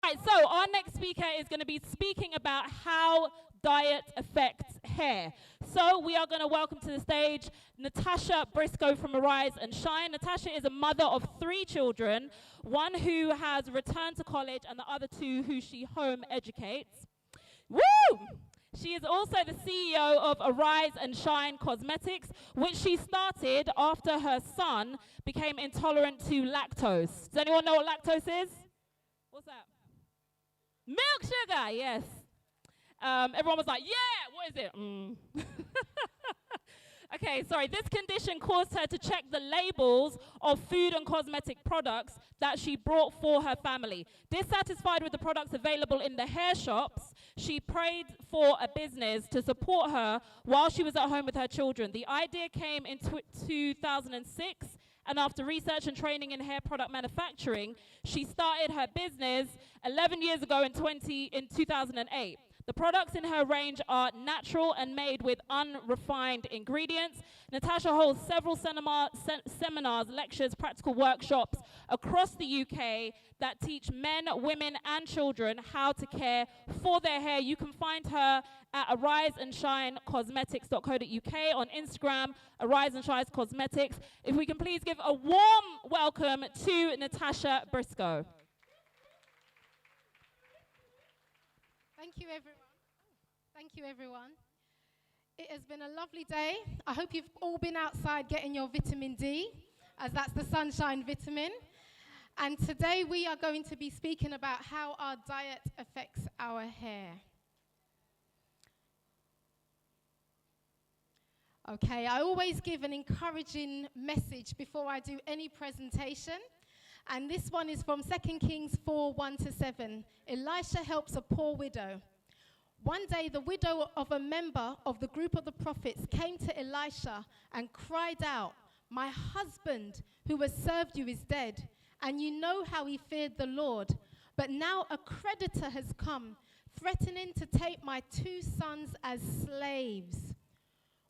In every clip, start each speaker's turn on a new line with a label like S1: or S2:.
S1: Right, so our next speaker is going to be speaking about how diet affects hair. So we are going to welcome to the stage Natasha Briscoe from Arise and Shine. Natasha is a mother of 3 children, one who has returned to college and the other 2 who she home educates. Woo! She is also the CEO of Arise and Shine Cosmetics, which she started after her son became intolerant to lactose. Does anyone know what lactose is? What's that? Milk sugar, yes. Everyone was like, yeah, what is it? Okay, sorry. This condition caused her to check the labels of food and cosmetic products that she brought for her family. Dissatisfied with the products available in the hair shops, she prayed for a business to support her while she was at home with her children. The idea came in 2006, and after research and training in hair product manufacturing, she started her business 11 years ago in 2008. The products in her range are natural and made with unrefined ingredients. Natasha holds several seminars, lectures, practical workshops across the UK that teach men, women, and children how to care for their hair. You can find her at ariseandshinecosmetics.co.uk, on Instagram, Arise and Shine Cosmetics. If we can please give a warm welcome to Natasha Briscoe.
S2: Thank you, everyone. Thank you, everyone. It has been a lovely day. I hope you've all been outside getting your vitamin D, as that's the sunshine vitamin. And today we are going to be speaking about how our diet affects our hair. Okay, I always give an encouraging message before I do any presentation. And this one is from 2 Kings 4:1-7. Elisha helps a poor widow. One day, the widow of a member of the group of the prophets came to Elisha and cried out, "My husband, who has served you, is dead, and you know how he feared the Lord. But now a creditor has come, threatening to take my 2 sons as slaves."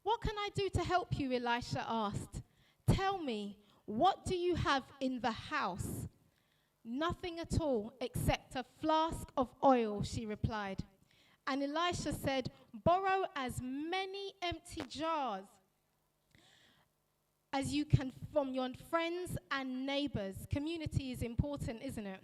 S2: "What can I do to help you?" Elisha asked. "Tell me, what do you have in the house?" "Nothing at all except a flask of oil," she replied. And Elisha said, "Borrow as many empty jars as you can from your friends and neighbors." Community is important, isn't it?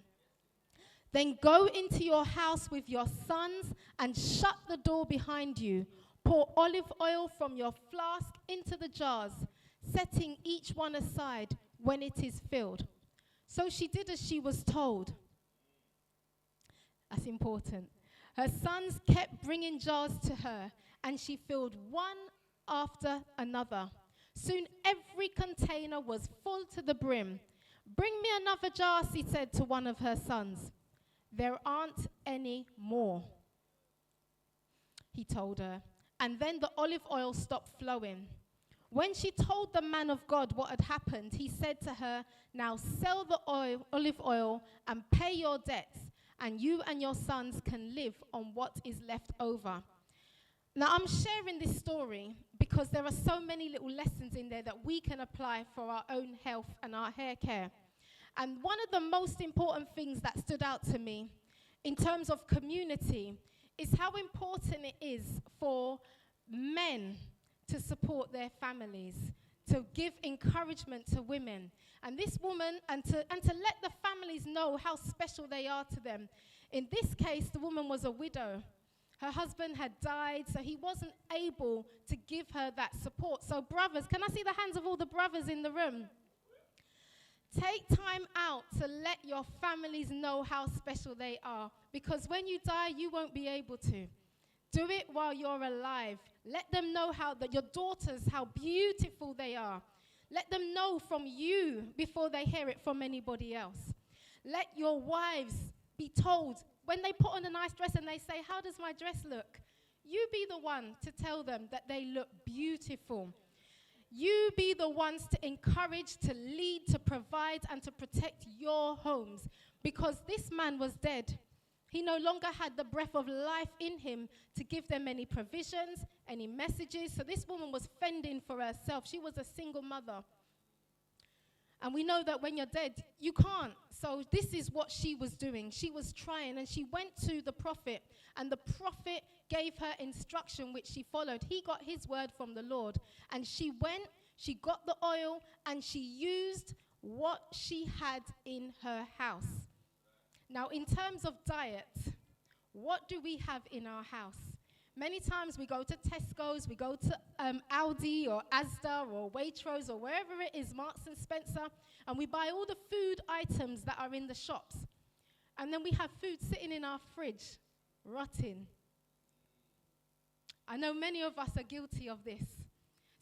S2: "Then go into your house with your sons and shut the door behind you. Pour olive oil from your flask into the jars, setting each one aside when it is filled." So she did as she was told. That's important. Her sons kept bringing jars to her, and she filled one after another. Soon every container was full to the brim. "Bring me another jar," she said to one of her sons. "There aren't any more," he told her. And then the olive oil stopped flowing. When she told the man of God what had happened, he said to her, "Now sell the olive oil and pay your debts, and you and your sons can live on what is left over." Now, I'm sharing this story because there are so many little lessons in there that we can apply for our own health and our hair care. And one of the most important things that stood out to me in terms of community is how important it is for men to support their families, to give encouragement to women. And this woman, and to let the families know how special they are to them. In this case, the woman was a widow. Her husband had died, so he wasn't able to give her that support. So brothers, can I see the hands of all the brothers in the room? Take time out to let your families know how special they are, because when you die, you won't be able to. Do it while you're alive. Let them know that your daughters, how beautiful they are. Let them know from you before they hear it from anybody else. Let your wives be told, when they put on a nice dress and they say, "How does my dress look?" You be the one to tell them that they look beautiful. You be the ones to encourage, to lead, to provide, and to protect your homes. Because this man was dead. He no longer had the breath of life in him to give them any provisions, any messages. So this woman was fending for herself. She was a single mother. And we know that when you're dead, you can't. So this is what she was doing. She was trying, and she went to the prophet, and the prophet gave her instruction, which she followed. He got his word from the Lord, and she went, she got the oil, and she used what she had in her house. Now, in terms of diet, what do we have in our house? Many times we go to Tesco's, we go to Aldi or Asda or Waitrose or wherever it is, Marks and Spencer, and we buy all the food items that are in the shops. And then we have food sitting in our fridge, rotting. I know many of us are guilty of this.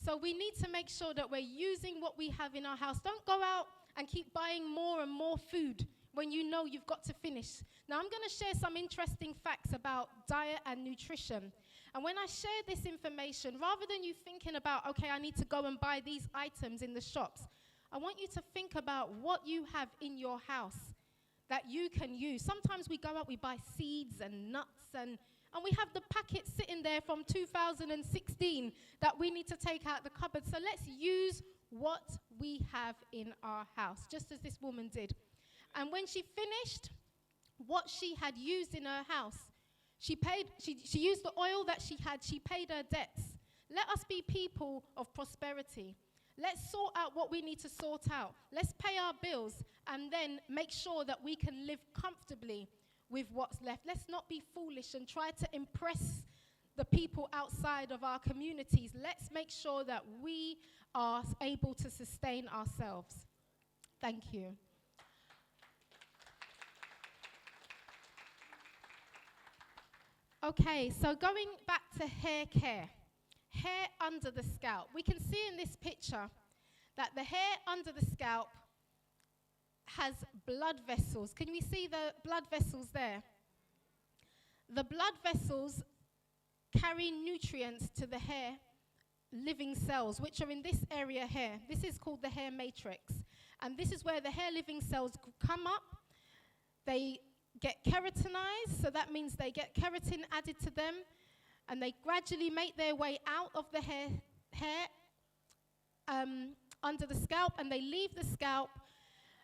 S2: So we need to make sure that we're using what we have in our house. Don't go out and keep buying more and more food when you know you've got to finish. Now, I'm going to share some interesting facts about diet and nutrition. And when I share this information, rather than you thinking about, okay, I need to go and buy these items in the shops, I want you to think about what you have in your house that you can use. Sometimes we go out, we buy seeds and nuts, and we have the packets sitting there from 2016 that we need to take out the cupboard. So let's use what we have in our house, just as this woman did. And when she finished what she had used in her house, she used the oil that she had, she paid her debts. Let us be people of prosperity. Let's sort out what we need to sort out. Let's pay our bills and then make sure that we can live comfortably with what's left. Let's not be foolish and try to impress the people outside of our communities. Let's make sure that we are able to sustain ourselves. Thank you. Okay, so going back to hair care, hair under the scalp. We can see in this picture that the hair under the scalp has blood vessels. Can we see the blood vessels there? The blood vessels carry nutrients to the hair living cells, which are in this area here. This is called the hair matrix. And this is where the hair living cells come up. They get keratinized, so that means they get keratin added to them, and they gradually make their way out of the hair under the scalp, and they leave the scalp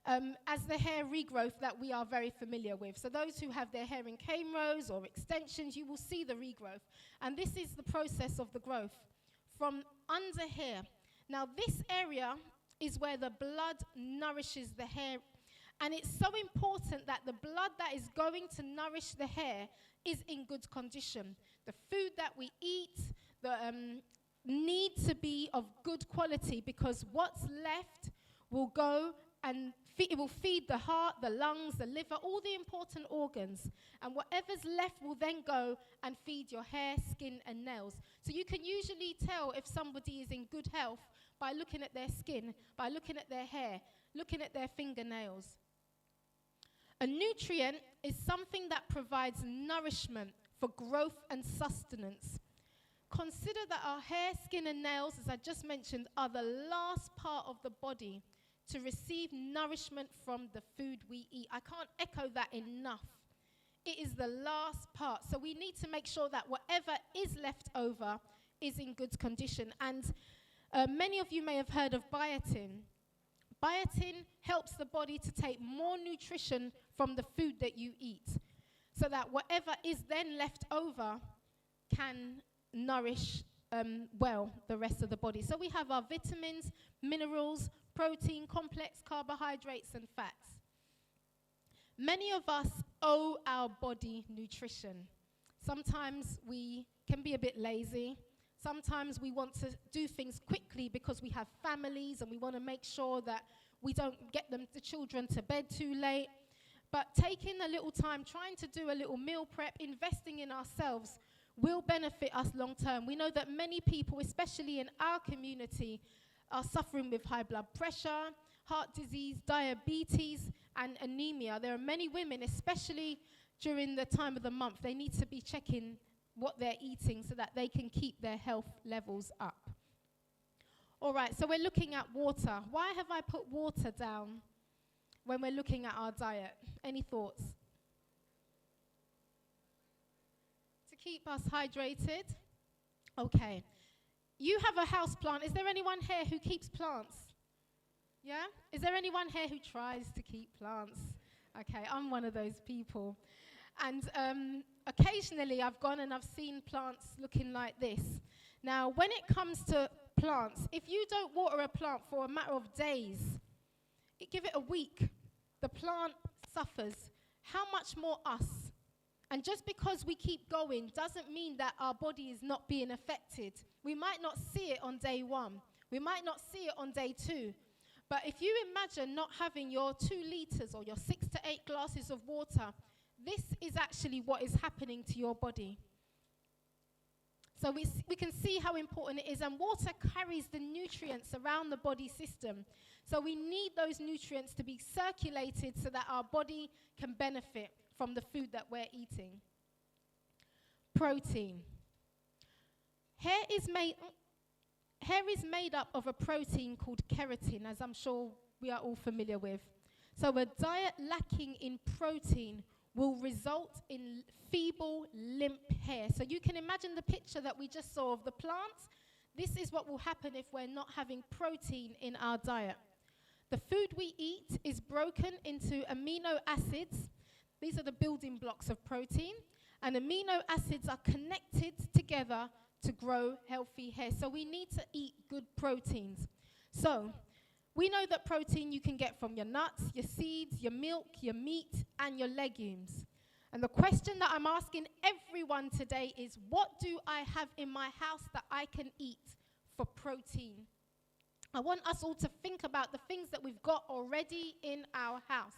S2: as the hair regrowth that we are very familiar with. So those who have their hair in cane rows or extensions, you will see the regrowth. And this is the process of the growth from under here. Now this area is where the blood nourishes the hair. And it's so important that the blood that is going to nourish the hair is in good condition. The food that we eat need to be of good quality, because what's left will go and it will feed the heart, the lungs, the liver, all the important organs. And whatever's left will then go and feed your hair, skin, and nails. So you can usually tell if somebody is in good health by looking at their skin, by looking at their hair, looking at their fingernails. A nutrient is something that provides nourishment for growth and sustenance. Consider that our hair, skin, and nails, as I just mentioned, are the last part of the body to receive nourishment from the food we eat. I can't echo that enough. It is the last part. So we need to make sure that whatever is left over is in good condition. And many of you may have heard of biotin. Biotin helps the body to take more nutrition from the food that you eat, so that whatever is then left over can nourish well the rest of the body. So we have our vitamins, minerals, protein, complex carbohydrates, and fats. Many of us owe our body nutrition. Sometimes we can be a bit lazy. Sometimes we want to do things quickly because we have families and we want to make sure that we don't get the children to bed too late. But taking a little time, trying to do a little meal prep, investing in ourselves will benefit us long term. We know that many people, especially in our community, are suffering with high blood pressure, heart disease, diabetes, and anemia. There are many women, especially during the time of the month, they need to be checking what they're eating so that they can keep their health levels up. All right, so we're looking at water. Why have I put water down when we're looking at our diet? Any thoughts? To keep us hydrated? Okay. You have a house plant. Is there anyone here who keeps plants? Yeah? Is there anyone here who tries to keep plants? Okay, I'm one of those people. And occasionally I've gone and I've seen plants looking like this. Now, when it comes to plants, if you don't water a plant for a matter of days, give it a week, the plant suffers. How much more us? And just because we keep going doesn't mean that our body is not being affected. We might not see it on day 1. We might not see it on day 2. But if you imagine not having your 2 liters or your 6 to 8 glasses of water, this is actually what is happening to your body. So we can see how important it is. And water carries the nutrients around the body system. So we need those nutrients to be circulated so that our body can benefit from the food that we're eating. Protein. Hair is made up of a protein called keratin, as I'm sure we are all familiar with. So a diet lacking in protein will result in feeble, limp hair. So you can imagine the picture that we just saw of the plant. This is what will happen if we're not having protein in our diet. The food we eat is broken into amino acids. These are the building blocks of protein. And amino acids are connected together to grow healthy hair. So we need to eat good proteins. So we know that protein you can get from your nuts, your seeds, your milk, your meat, and your legumes. And the question that I'm asking everyone today is, what do I have in my house that I can eat for protein? I want us all to think about the things that we've got already in our house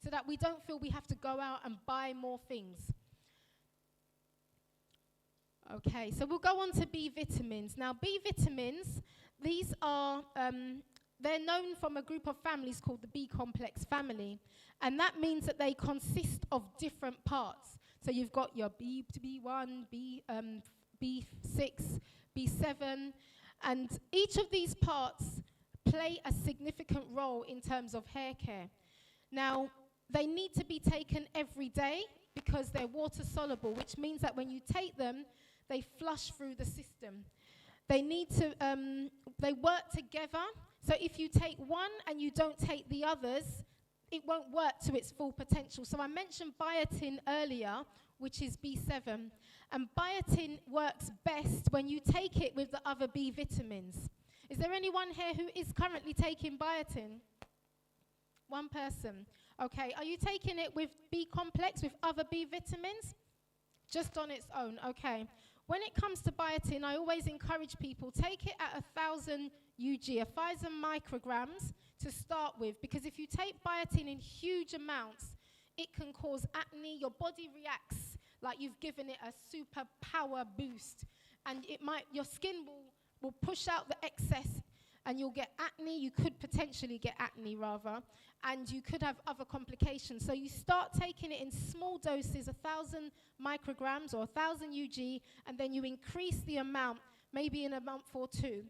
S2: so that we don't feel we have to go out and buy more things. Okay, so we'll go on to B vitamins. Now, B vitamins, these are, they're known from a group of families called the B complex family. And that means that they consist of different parts. So you've got your B1, B6, B7. And each of these parts play a significant role in terms of hair care. Now, they need to be taken every day because they're water soluble, which means that when you take them, they flush through the system. They need to, they work together. So if you take one and you don't take the others, it won't work to its full potential. So I mentioned biotin earlier, which is B7. And biotin works best when you take it with the other B vitamins. Is there anyone here who is currently taking biotin? One person. Okay, are you taking it with B complex, with other B vitamins? Just on its own, okay. When it comes to biotin, I always encourage people, take it at 1,000 UG, 1,000 micrograms to start with, because if you take biotin in huge amounts, it can cause acne. Your body reacts like you've given it a super power boost, and your skin will push out the excess, and you'll get acne. You could potentially get acne, rather, and you could have other complications. So you start taking it in small doses, 1,000 micrograms or 1,000 UG, and then you increase the amount, maybe in a month or two,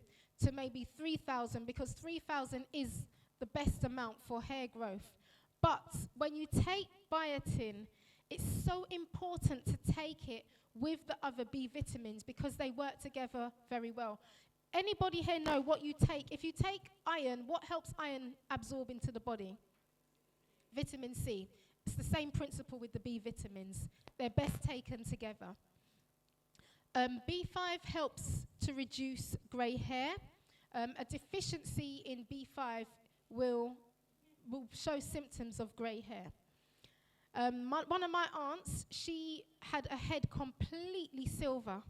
S2: to maybe 3,000, because 3,000 is the best amount for hair growth. But when you take biotin, it's so important to take it with the other B vitamins because they work together very well. Anybody here know what you take? If you take iron, what helps iron absorb into the body? Vitamin C. It's the same principle with the B vitamins. They're best taken together. B5 helps to reduce grey hair. A deficiency in B5 will show symptoms of grey hair. One of my aunts, she had a head completely silver,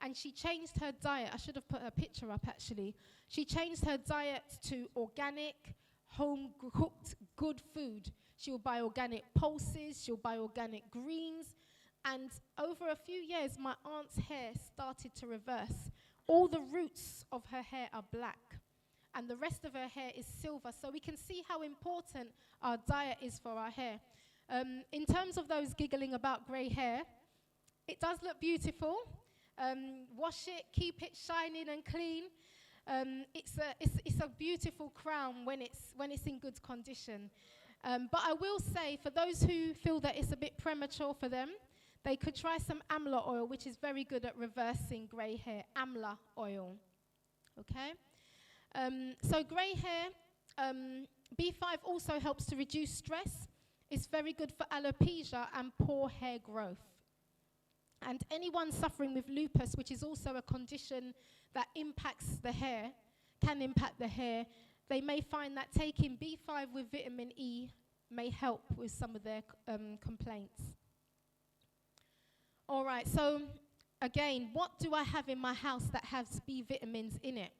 S2: and she changed her diet. I should have put her picture up, actually. She changed her diet to organic, home-cooked, good food. She'll buy organic pulses, she'll buy organic greens, and over a few years, my aunt's hair started to reverse. All the roots of her hair are black, and the rest of her hair is silver. So we can see how important our diet is for our hair. In terms of those giggling about grey hair, it does look beautiful. Wash it, keep it shining and clean. It's a beautiful crown when it's in good condition. But I will say, for those who feel that it's a bit premature for them, they could try some amla oil, which is very good at reversing grey hair. Amla oil. Okay? So grey hair B5 also helps to reduce stress. It's very good for alopecia and poor hair growth. And anyone suffering with lupus, which is also a condition that impacts the hair, can impact the hair, they may find that taking B5 with vitamin E may help with some of their complaints. All right, so again, what do I have in my house that has B vitamins in it?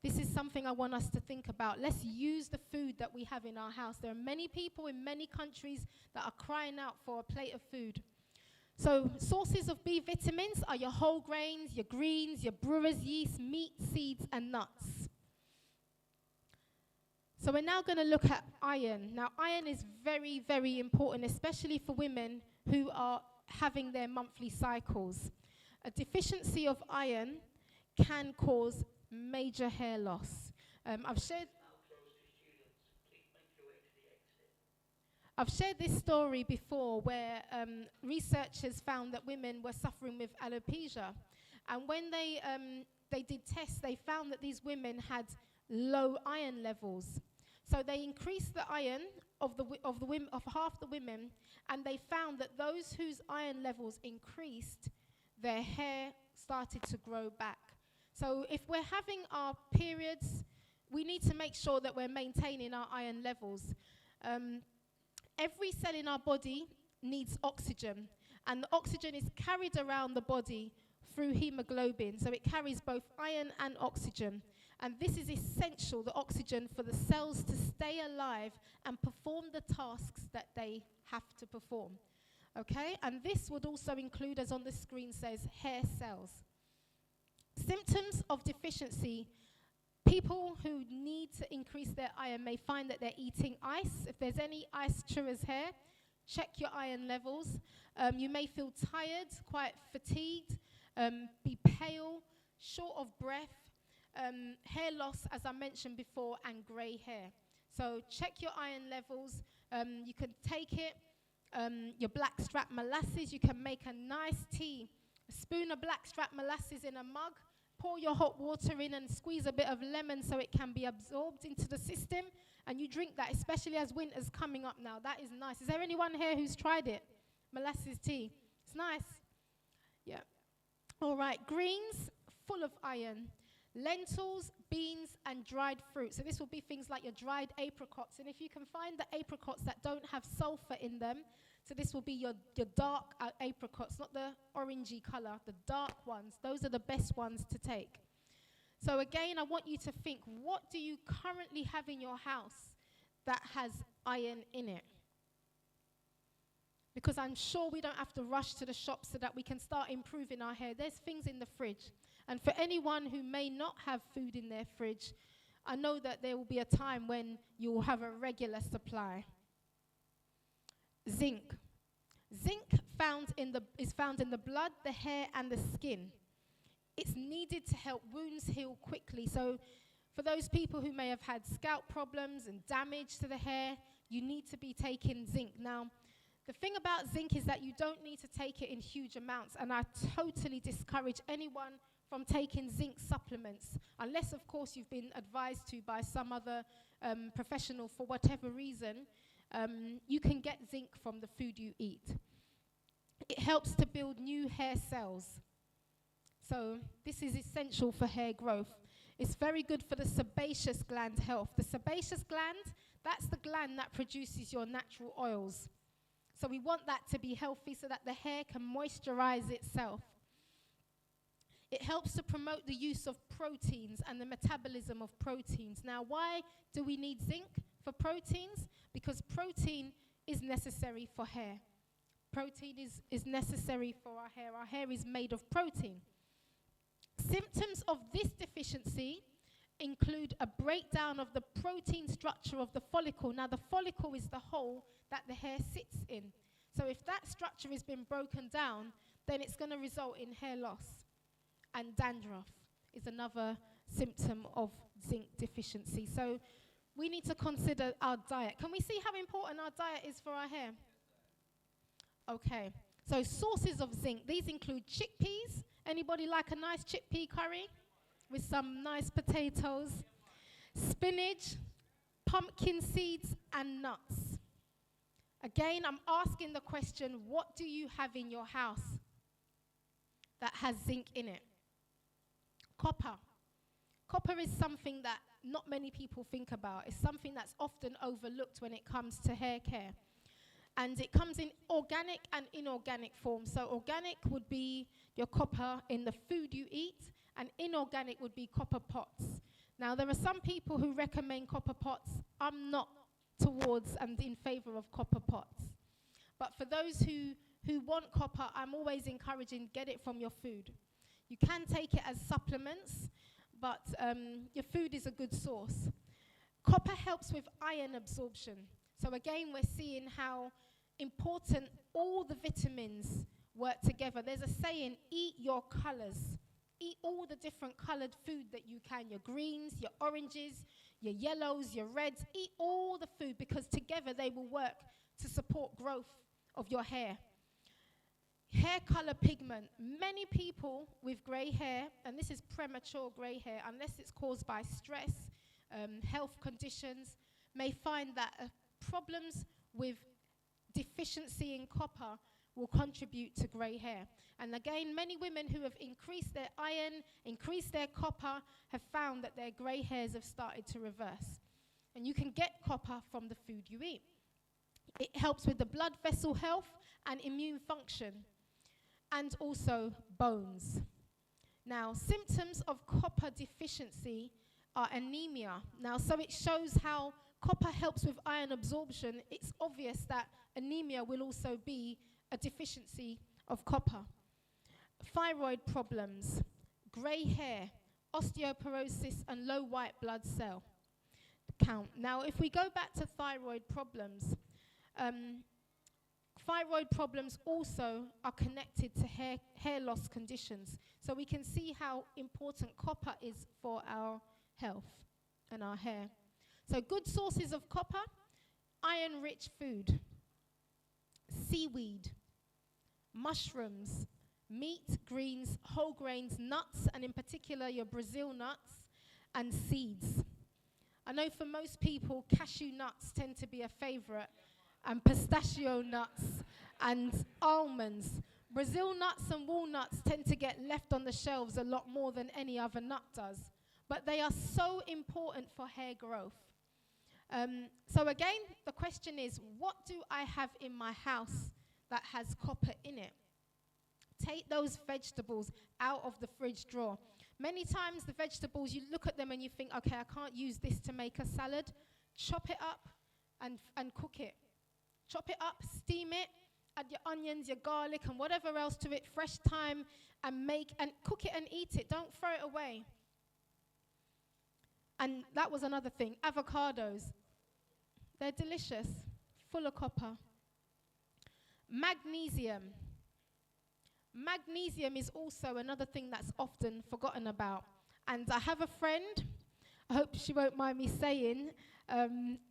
S2: This is something I want us to think about. Let's use the food that we have in our house. There are many people in many countries that are crying out for a plate of food. So sources of B vitamins are your whole grains, your greens, your brewer's yeast, meat, seeds, and nuts. So we're now going to look at iron. Now, iron is very, very important, especially for women who are having their monthly cycles. A deficiency of iron can cause major hair loss. I've shared this story before where researchers found that women were suffering with alopecia. And when they did tests, they found that these women had low iron levels. So they increased the iron of half the women, and they found that those whose iron levels increased, their hair started to grow back. So if we're having our periods, we need to make sure that we're maintaining our iron levels. Every cell in our body needs oxygen, and the oxygen is carried around the body through hemoglobin. So it carries both iron and oxygen. And this is essential, the oxygen, for the cells to stay alive and perform the tasks that they have to perform. Okay? And this would also include, as on the screen says, hair cells. Symptoms of deficiency. People who need to increase their iron may find that they're eating ice. If there's any ice Chira's hair, check your iron levels. You may feel tired, quite fatigued, be pale, short of breath, hair loss, as I mentioned before, and grey hair. So check your iron levels. You can take it, your blackstrap molasses. You can make a nice tea. A spoon of blackstrap molasses in a mug. Pour your hot water in and squeeze a bit of lemon so it can be absorbed into the system. And you drink that, especially as winter's coming up now. That is nice. Is there anyone here who's tried it? Molasses tea. It's nice. Yeah. All right. Greens, full of iron. Lentils, beans, and dried fruit. So this will be things like your dried apricots. And if you can find the apricots that don't have sulfur in them, so this will be your dark apricots, not the orangey color, the dark ones. Those are the best ones to take. So again, I want you to think, what do you currently have in your house that has iron in it? Because I'm sure we don't have to rush to the shop so that we can start improving our hair. There's things in the fridge. And for anyone who may not have food in their fridge, I know that there will be a time when you will have a regular supply. Zinc. Zinc is found in the blood, the hair, and the skin. It's needed to help wounds heal quickly. So for those people who may have had scalp problems and damage to the hair, you need to be taking zinc. Now, the thing about zinc is that you don't need to take it in huge amounts, and I totally discourage anyone from taking zinc supplements, unless, of course, you've been advised to by some other professional for whatever reason. You can get zinc from the food you eat. It helps to build new hair cells. So this is essential for hair growth. It's very good for the sebaceous gland health. The sebaceous gland, that's the gland that produces your natural oils. So we want that to be healthy so that the hair can moisturize itself. It helps to promote the use of proteins and the metabolism of proteins. Now, why do we need zinc for proteins? Because protein is necessary for hair. Protein is necessary for our hair. Our hair is made of protein. Symptoms of this deficiency include a breakdown of the protein structure of the follicle. Now, the follicle is the hole that the hair sits in. So if that structure has been broken down, then it's going to result in hair loss. And dandruff is another symptom of zinc deficiency. So we need to consider our diet. Can we see how important our diet is for our hair? Okay. So sources of zinc. These include chickpeas. Anybody like a nice chickpea curry with some nice potatoes? Spinach, pumpkin seeds and nuts. Again, I'm asking the question, what do you have in your house that has zinc in it? Copper. Copper is something that not many people think about. It's something that's often overlooked when it comes to hair care. And it comes in organic and inorganic form. So organic would be your copper in the food you eat, and inorganic would be copper pots. Now, there are some people who recommend copper pots. I'm not towards and in favor of copper pots. But for those who want copper, I'm always encouraging, get it from your food. You can take it as supplements, but your food is a good source. Copper helps with iron absorption. So again, we're seeing how important all the vitamins work together. There's a saying, eat your colors. Eat all the different colored food that you can, your greens, your oranges, your yellows, your reds. Eat all the food because together they will work to support growth of your hair. Hair color pigment. Many people with gray hair, and this is premature gray hair, unless it's caused by stress, health conditions, may find that problems with deficiency in copper will contribute to gray hair. And again, many women who have increased their iron, increased their copper, have found that their gray hairs have started to reverse. And you can get copper from the food you eat. It helps with the blood vessel health and immune function, and also bones. Now, symptoms of copper deficiency are anemia. Now, so it shows how copper helps with iron absorption. It's obvious that anemia will also be a deficiency of copper. Thyroid problems, grey hair, osteoporosis, and low white blood cell count. Now, if we go back to thyroid problems also are connected to hair loss conditions. So we can see how important copper is for our health and our hair. So good sources of copper: iron-rich food, seaweed, mushrooms, meat, greens, whole grains, nuts, and in particular your Brazil nuts, and seeds. I know for most people, cashew nuts tend to be a favorite, and pistachio nuts and almonds. Brazil nuts and walnuts tend to get left on the shelves a lot more than any other nut does. But they are so important for hair growth. So again, the question is, what do I have in my house that has copper in it? Take those vegetables out of the fridge drawer. Many times the vegetables, you look at them and you think, okay, I can't use this to make a salad. Chop it up and cook it. Chop it up, steam it, add your onions, your garlic, and whatever else to it, fresh thyme, and cook it and eat it. Don't throw it away. And that was another thing, avocados. They're delicious, full of copper. Magnesium. Magnesium is also another thing that's often forgotten about. And I have a friend, I hope she won't mind me saying,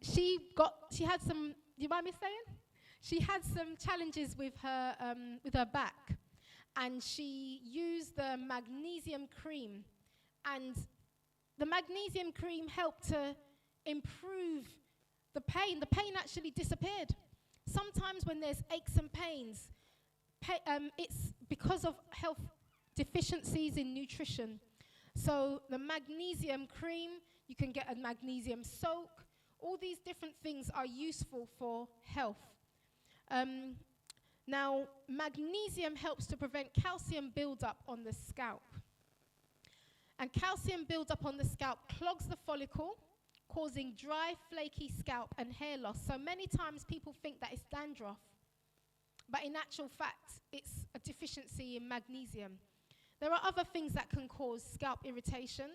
S2: she had some, do you mind me saying? She had some challenges with her back. And she used the magnesium cream. And the magnesium cream helped to improve the pain. The pain actually disappeared. Sometimes when there's aches and pains, it's because of health deficiencies in nutrition. So the magnesium cream, you can get a magnesium soak. All these different things are useful for health. Now, magnesium helps to prevent calcium buildup on the scalp. And calcium buildup on the scalp clogs the follicle, causing dry, flaky scalp and hair loss. So many times people think that it's dandruff. But in actual fact, it's a deficiency in magnesium. There are other things that can cause scalp irritation,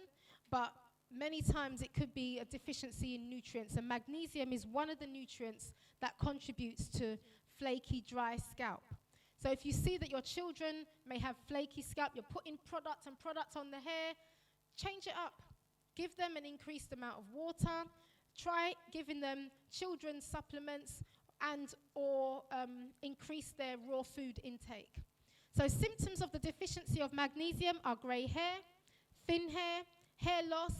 S2: but many times it could be a deficiency in nutrients. And magnesium is one of the nutrients that contributes to flaky, dry scalp. So if you see that your children may have flaky scalp, you're putting product on the hair, change it up. Give them an increased amount of water. Try giving them children's supplements and or increase their raw food intake. So symptoms of the deficiency of magnesium are grey hair, thin hair, hair loss,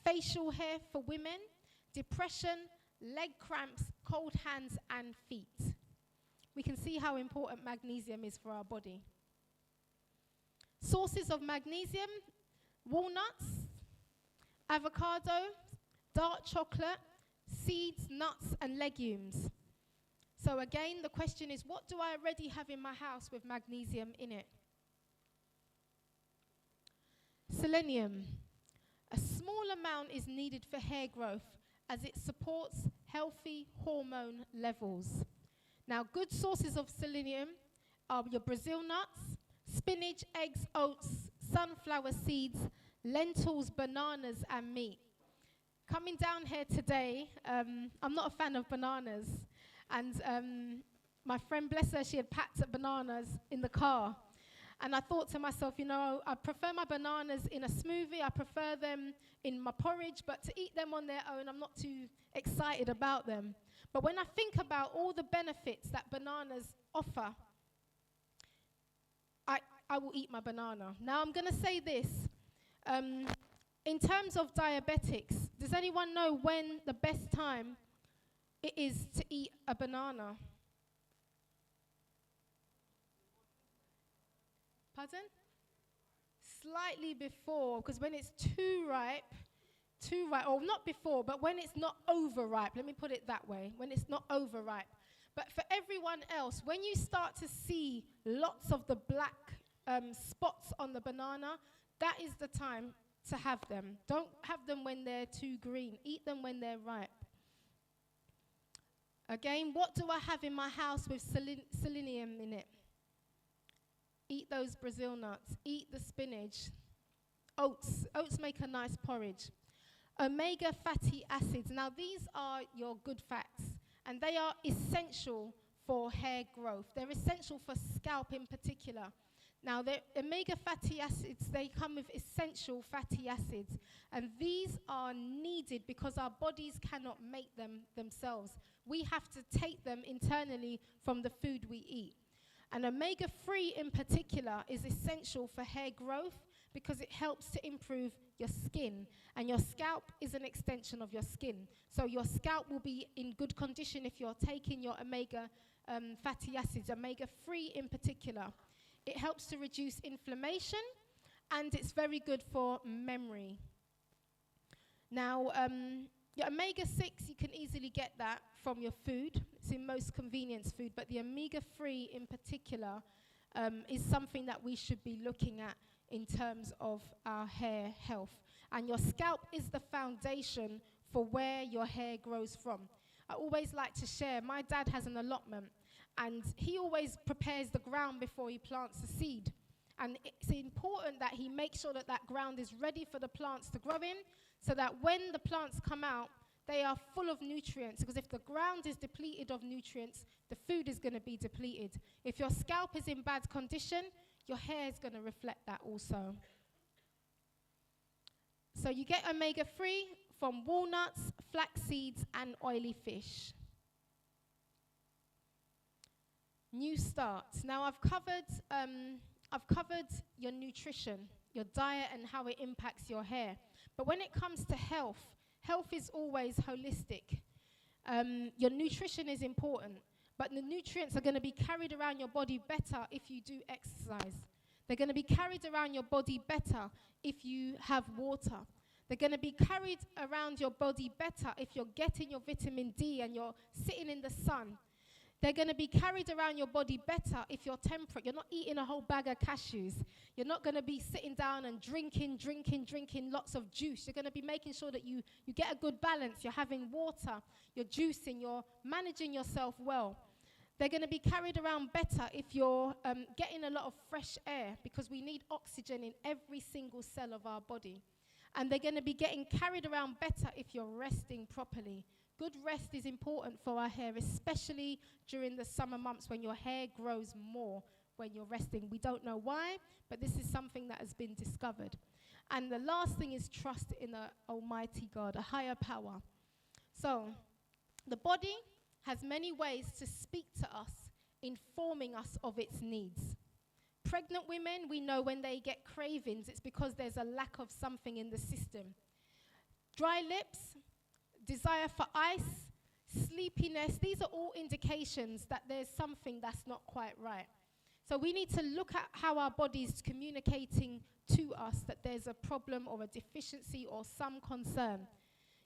S2: facial hair for women, depression, leg cramps, cold hands and feet. We can see how important magnesium is for our body. Sources of magnesium: walnuts, avocado, dark chocolate, seeds, nuts and legumes. So again, the question is, what do I already have in my house with magnesium in it? Selenium. A small amount is needed for hair growth as it supports healthy hormone levels. Now, good sources of selenium are your Brazil nuts, spinach, eggs, oats, sunflower seeds, lentils, bananas, and meat. Coming down here today, I'm not a fan of bananas, and my friend, bless her, she had packed up bananas in the car. And I thought to myself, you know, I prefer my bananas in a smoothie, I prefer them in my porridge, but to eat them on their own, I'm not too excited about them. But when I think about all the benefits that bananas offer, I will eat my banana. Now I'm going to say this. In terms of diabetics, does anyone know when the best time it is to eat a banana? Pardon? Slightly before, because when it's too ripe, or not before, but when it's not overripe, let me put it that way, when it's not overripe. But for everyone else, when you start to see lots of the black spots on the banana, that is the time to have them. Don't have them when they're too green. Eat them when they're ripe. Again, what do I have in my house with selenium in it? Eat those Brazil nuts. Eat the spinach. Oats. Oats make a nice porridge. Omega fatty acids. Now, these are your good fats, and they are essential for hair growth. They're essential for scalp in particular. Now, the omega fatty acids, they come with essential fatty acids, and these are needed because our bodies cannot make them themselves. We have to take them internally from the food we eat. And omega-3 in particular is essential for hair growth because it helps to improve your skin, and your scalp is an extension of your skin. So your scalp will be in good condition if you're taking your omega fatty acids, omega-3 in particular. It helps to reduce inflammation, and it's very good for memory. Now, your omega-6, you can easily get that from your food. It's in most convenience food, but the omega-3 in particular is something that we should be looking at in terms of our hair health. And your scalp is the foundation for where your hair grows from. I always like to share, my dad has an allotment, and he always prepares the ground before he plants the seed. And it's important that he makes sure that that ground is ready for the plants to grow in, so that when the plants come out, they are full of nutrients. Because if the ground is depleted of nutrients, the food is going to be depleted. If your scalp is in bad condition, your hair is going to reflect that also. So you get omega-3 from walnuts, flax seeds, and oily fish. New start. Now I've covered your nutrition, your diet, and how it impacts your hair. But when it comes to health, health is always holistic. Your nutrition is important, but the nutrients are going to be carried around your body better if you do exercise. They're going to be carried around your body better if you have water. They're going to be carried around your body better if you're getting your vitamin D and you're sitting in the sun. They're going to be carried around your body better if you're temperate. You're not eating a whole bag of cashews. You're not going to be sitting down and drinking lots of juice. You're going to be making sure that you get a good balance. You're having water, you're juicing, you're managing yourself well. They're going to be carried around better if you're getting a lot of fresh air, because we need oxygen in every single cell of our body. And they're going to be getting carried around better if you're resting properly. Good rest is important for our hair, especially during the summer months when your hair grows more when you're resting. We don't know why, but this is something that has been discovered. And the last thing is trust in the Almighty God, a higher power. So the body has many ways to speak to us, informing us of its needs. Pregnant women, we know when they get cravings, it's because there's a lack of something in the system. Dry lips, desire for ice, sleepiness. These are all indications that there's something that's not quite right. So we need to look at how our body's communicating to us that there's a problem or a deficiency or some concern.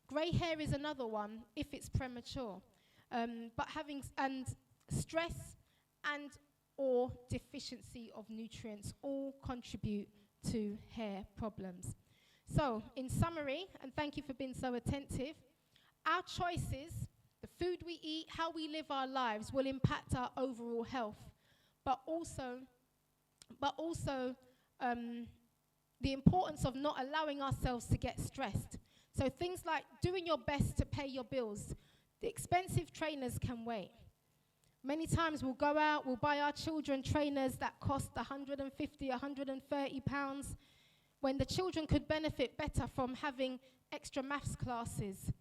S2: Grey hair is another one if it's premature. And stress and or deficiency of nutrients all contribute to hair problems. So, in summary, and thank you for being so attentive, our choices, the food we eat, how we live our lives will impact our overall health, but also the importance of not allowing ourselves to get stressed. So things like doing your best to pay your bills. The expensive trainers can wait. Many times we'll go out, we'll buy our children trainers that cost 150, 130 pounds, when the children could benefit better from having extra maths classes,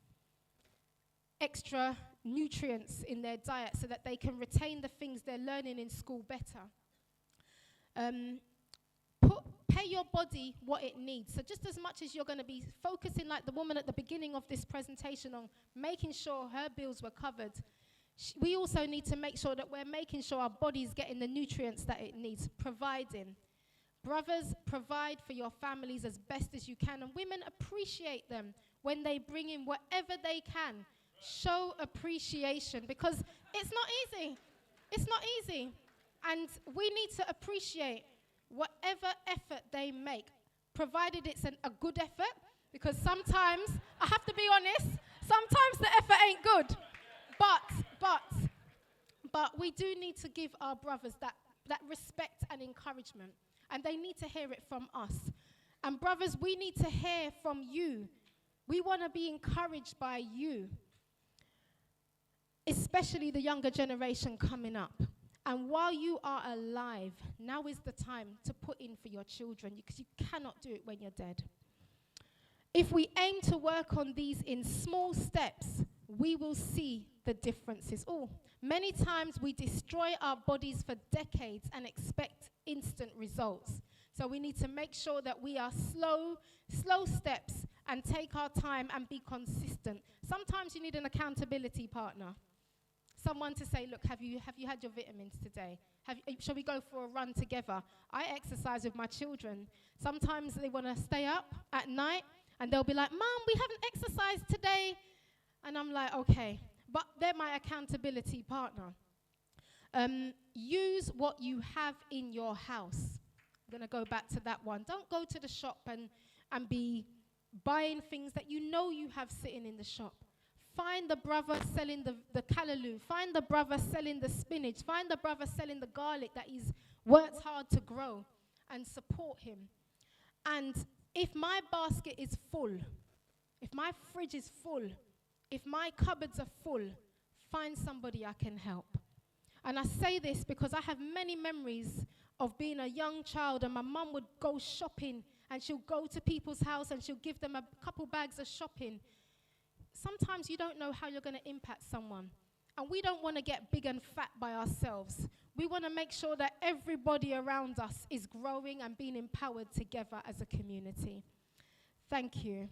S2: extra nutrients in their diet so that they can retain the things they're learning in school better. Pay your body what it needs. So just as much as you're going to be focusing, like the woman at the beginning of this presentation, on making sure her bills were covered, we also need to make sure that we're making sure our body's getting the nutrients that it needs, providing. Brothers, provide for your families as best as you can, and women, appreciate them when they bring in whatever they can. Show appreciation, because it's not easy. It's not easy. And we need to appreciate whatever effort they make, provided it's a good effort, because sometimes, I have to be honest, sometimes the effort ain't good. But we do need to give our brothers that respect and encouragement, and they need to hear it from us. And brothers, we need to hear from you. We want to be encouraged by you, especially the younger generation coming up. And while you are alive, now is the time to put in for your children, because you cannot do it when you're dead. If we aim to work on these in small steps, we will see the differences. Many times we destroy our bodies for decades and expect instant results. So we need to make sure that we are slow steps and take our time and be consistent. Sometimes you need an accountability partner. Someone to say, look, have you had your vitamins today? Shall we go for a run together? I exercise with my children. Sometimes they want to stay up at night and they'll be like, Mom, we haven't exercised today. And I'm like, okay. But they're my accountability partner. Use what you have in your house. I'm going to go back to that one. Don't go to the shop and be buying things that you know you have sitting in the shop. Find the brother selling the callaloo. Find the brother selling the spinach. Find the brother selling the garlic that he's worked hard to grow, and support him. And if my basket is full, if my fridge is full, if my cupboards are full, find somebody I can help. And I say this because I have many memories of being a young child, and my mum would go shopping, and she'll go to people's house and she'll give them a couple bags of shopping. Sometimes you don't know how you're going to impact someone. And we don't want to get big and fat by ourselves. We want to make sure that everybody around us is growing and being empowered together as a community. Thank you.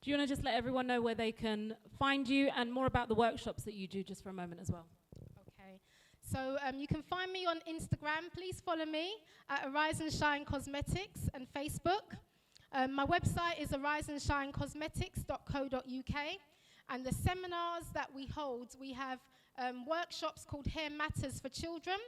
S1: Do you want to just let everyone know where they can find you and more about the workshops that you do, just for a moment as well?
S2: Okay. So you can find me on Instagram. Please follow me at Arise and Shine Cosmetics, and Facebook. My website is ariseandshinecosmetics.co.uk. And the seminars that we hold, we have workshops called Hair Matters for Children.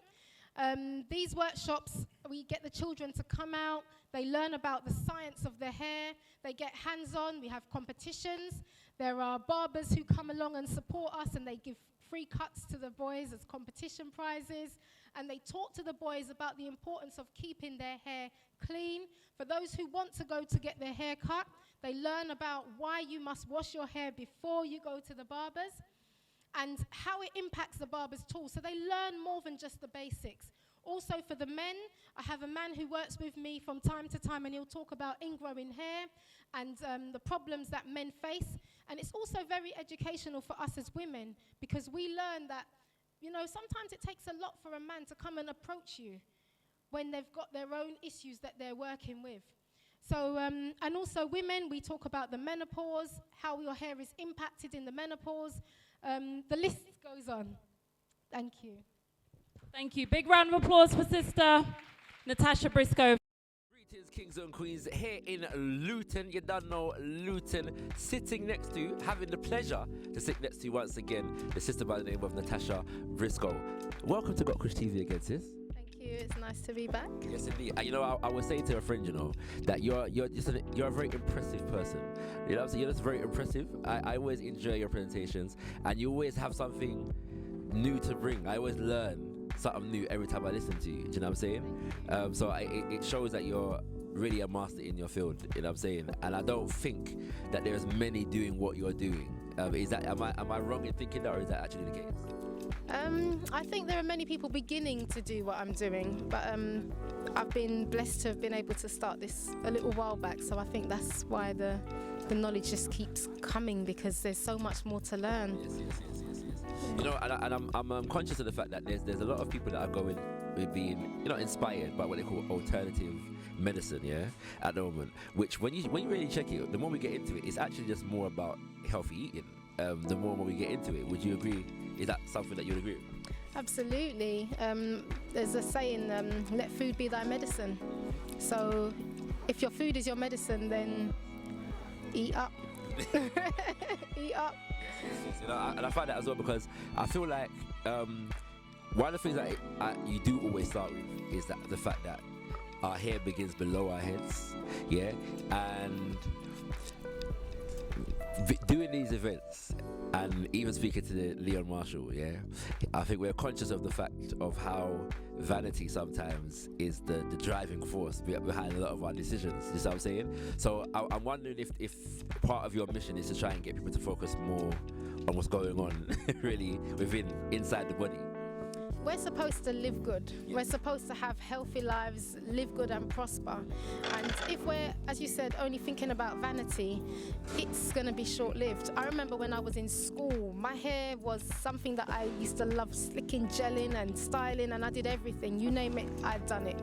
S2: These workshops, we get the children to come out. They learn about the science of their hair. They get hands-on. We have competitions. There are barbers who come along and support us, and they give free cuts to the boys as competition prizes. And they talk to the boys about the importance of keeping their hair clean. For those who want to go to get their hair cut, they learn about why you must wash your hair before you go to the barbers, and how it impacts the barber's tool. So they learn more than just the basics. Also for the men, I have a man who works with me from time to time, and he'll talk about ingrowing hair and the problems that men face. And it's also very educational for us as women, because we learn that, you know, sometimes it takes a lot for a man to come and approach you when they've got their own issues that they're working with. So, and also women, we talk about the menopause, how your hair is impacted in the menopause. The list goes on. Thank you.
S1: Thank you. Big round of applause for Sister Natasha Briscoe.
S3: Greetings, kings and queens, here in Luton. You don't know Luton. Sitting next to, having the pleasure to sit next to once again, the sister by the name of Natasha Briscoe. Welcome to Got Kush TV again, sis.
S2: Thank you. It's nice to be back.
S3: Yes, indeed. You know, I was saying to a friend, you know, that you're a very impressive person. You know what I'm saying? You're just very impressive. I always enjoy your presentations, and you always have something new to bring. I always learn something new every time I listen to you. Do you know what I'm saying? So it shows that you're really a master in your field. You know what I'm saying? And I don't think that there's many doing what you're doing. Is that am I wrong in thinking that, or is that actually the case?
S2: I think there are many people beginning to do what I'm doing, but I've been blessed to have been able to start this a little while back. So I think that's why the knowledge just keeps coming, because there's so much more to learn.
S3: Yes. You know, and I'm conscious of the fact that there's a lot of people that are going with being, you know, inspired by what they call alternative medicine, yeah, at the moment. Which when you really check it, the more we get into it, it's actually just more about healthy eating. The more we get into it, would you agree? Is that something that you'd agree with?
S2: Absolutely. There's a saying, let food be thy medicine. So if your food is your medicine, then eat up. Eat up.
S3: Yes. You know, and I find that as well, because I feel like one of the things that you do always start with is that the fact that our hair begins below our heads, yeah, and doing these events and even speaking to the Leon Marshall, yeah, I think we're conscious of the fact of how vanity sometimes is the driving force behind a lot of our decisions. You know what I'm saying? So I'm wondering if part of your mission is to try and get people to focus more on what's going on really inside the body.
S2: We're supposed to live good.
S3: Yeah.
S2: We're supposed to have healthy lives, live good and prosper. And if we're, as you said, only thinking about vanity, it's going to be short-lived. I remember when I was in school, my hair was something that I used to love, slicking, gelling and styling, and I did everything. You name it, I'd done it.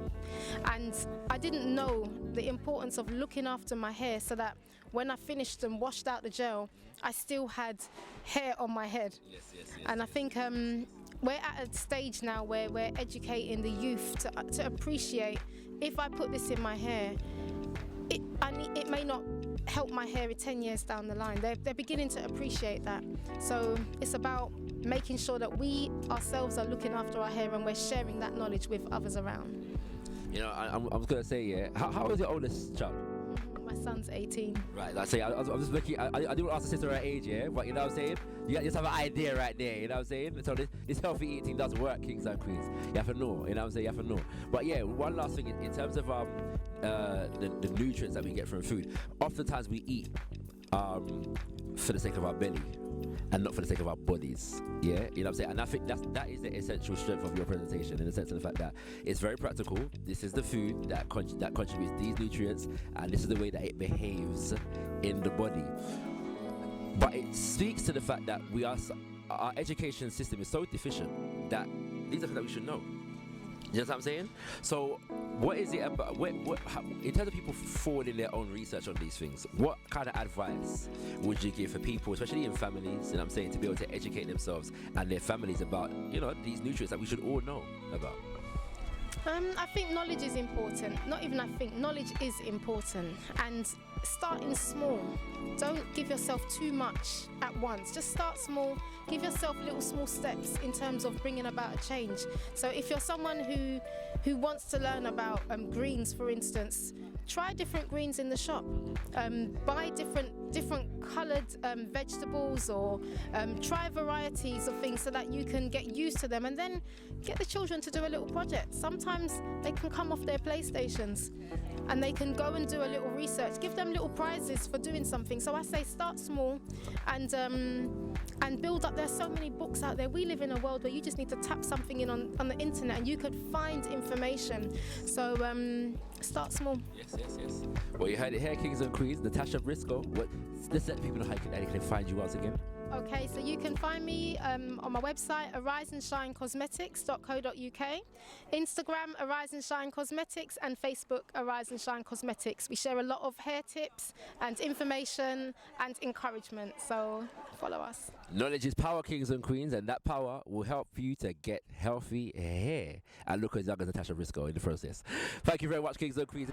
S2: And I didn't know the importance of looking after my hair so that when I finished and washed out the gel, I still had hair on my head.
S3: Yes.
S2: And I think we're at a stage now where we're educating the youth to appreciate, if I put this in my hair, it may not help my hair 10 years down the line. They're beginning to appreciate that. So it's about making sure that we ourselves are looking after our hair and we're sharing that knowledge with others around.
S3: You know, I was going to say, yeah, how is your oldest child?
S2: My son's 18.
S3: Right, I say I'm just looking. I didn't ask the sister her age, yeah, but you know what I'm saying. You just have an idea right there, you know what I'm saying. So this healthy eating does work, kings and queens. You have to know, you know what I'm saying. You have to know. But yeah, one last thing in terms of the nutrients that we get from food. Oftentimes we eat for the sake of our belly and not for the sake of our bodies. Yeah, you know what I'm saying? And I think that is the essential strength of your presentation, in the sense of the fact that it's very practical. This is the food that contributes these nutrients, and this is the way that it behaves in the body. But it speaks to the fact that our education system is so deficient that these are things that we should know. You know what I'm saying? So what is it about, in terms of people forwarding their own research on these things, what kind of advice would you give for people, especially in families, you know what I'm saying, to be able to educate themselves and their families about, you know, these nutrients that we should all know about?
S2: I think knowledge is important. Not even I think, knowledge is important. And starting small. Don't give yourself too much at once. Just start small. Give yourself little small steps in terms of bringing about a change. So if you're someone who wants to learn about greens, for instance, try different greens in the shop. Buy different coloured vegetables, or try varieties of things so that you can get used to them, and then get the children to do a little project. Sometimes they can come off their PlayStations and they can go and do a little research. Give them little prizes for doing something. So I say start small and build up. There's so many books out there. We live in a world where you just need to tap something in on the internet and you could find information. So start small.
S3: Yes. Well, you heard it here, kings and queens. Natasha Briscoe. Let's let people know how they can find you once again.
S2: Okay, so you can find me on my website, ariseandshinecosmetics.co.uk, Instagram, Arise and Shine Cosmetics, and Facebook, Arise and Shine Cosmetics. We share a lot of hair tips and information and encouragement, so follow us.
S3: Knowledge is power, kings and queens, and that power will help you to get healthy hair and look as young as Natasha Briscoe in the process. Thank you very much, kings and queens.